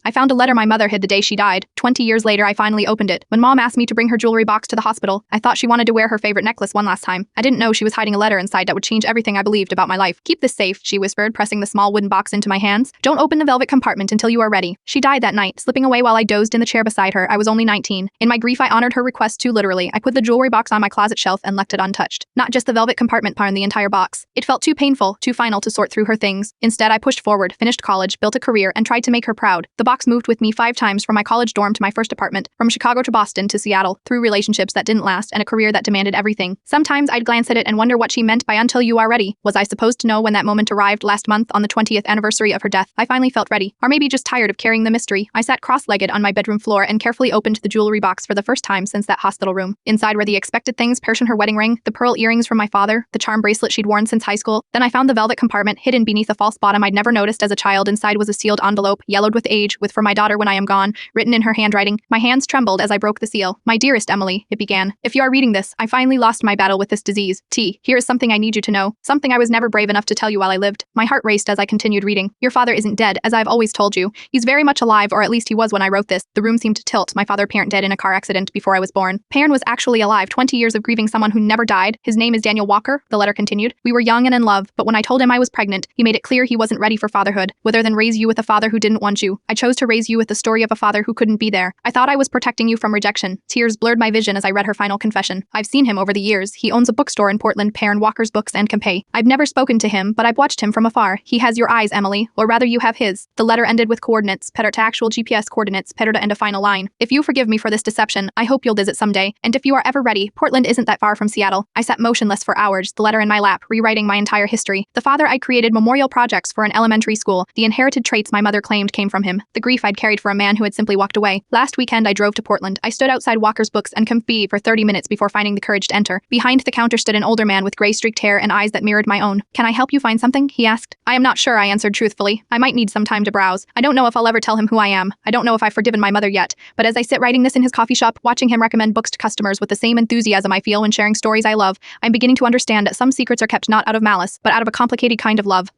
I found a letter my mother hid the day she died. 20 years later, I finally opened it. When Mom asked me to bring her jewelry box to the hospital, I thought she wanted to wear her favorite necklace one last time. I didn't know she was hiding a letter inside that would change everything I believed about my life. Keep this safe, she whispered, pressing the small wooden box into my hands. Don't open the velvet compartment until you are ready. She died that night, slipping away while I dozed in the chair beside her. I was only 19. In my grief, I honored her request too literally. I put the jewelry box on my closet shelf and left it untouched. Not just the velvet compartment part, the entire box. It felt too painful, too final to sort through her things. Instead, I pushed forward, finished college, built a career, and tried to make her proud. The box moved with me 5 times from my college dorm to my first apartment, from Chicago to Boston to Seattle, through relationships that didn't last and a career that demanded everything. Sometimes I'd glance at it and wonder what she meant by until you are ready. Was I supposed to know when that moment arrived last month on the 20th anniversary of her death? I finally felt ready, or maybe just tired of carrying the mystery. I sat cross-legged on my bedroom floor and carefully opened the jewelry box for the first time since that hospital room. Inside were the expected things: her wedding ring, the pearl earrings from my father, the charm bracelet she'd worn since high school. Then I found the velvet compartment hidden beneath a false bottom I'd never noticed as a child. Inside was a sealed envelope, yellowed with age, with "For my daughter when I am gone," written in her handwriting. My hands trembled as I broke the seal. "My dearest Emily," it began. "If you are reading this, I finally lost my battle with this disease. Here is something I need you to know. Something I was never brave enough to tell you while I lived." My heart raced as I continued reading. "Your father isn't dead, as I've always told you. He's very much alive, or at least he was when I wrote this." The room seemed to tilt. My father parent dead in a car accident before I was born. Perrin was actually alive. 20 years of grieving someone who never died. His name is Daniel Walker, the letter continued. "We were young and in love, but when I told him I was pregnant, he made it clear he wasn't ready for fatherhood. Whether than raise you with a father who didn't want you. I chose to raise you with the story of a father who couldn't be there. I thought I was protecting you from rejection." Tears blurred my vision as I read her final confession. "I've seen him over the years. He owns a bookstore in Portland, Perrin Walker's Books and Compay. I've never spoken to him, but I've watched him from afar. He has your eyes, Emily, or rather you have his." The letter ended with coordinates, Peterta actual GPS coordinates, Peterta, and a final line. "If you forgive me for this deception, I hope you'll visit someday. And if you are ever ready, Portland isn't that far from Seattle." I sat motionless for hours, the letter in my lap, rewriting my entire history. The father I'd created memorial projects for an elementary school, the inherited traits my mother claimed came from him, the grief I'd carried for a man who had simply walked away. Last weekend I drove to Portland. I stood outside Walker's Books and Compay for 30 minutes before finding the courage to enter. Behind the counter stood an older man with gray streaked hair and eyes that mirrored my own. "Can I help you find something?" he asked. "I am not sure," I answered truthfully. "I might need some time to browse. I don't know if I'll ever tell him who I am. I don't know if I've forgiven my mother yet. But as I sit writing this in his coffee shop, watching him recommend books to customers with the same enthusiasm I feel when sharing stories I love, I'm beginning to understand that some secrets are kept not out of malice, but out of a complicated kind of love."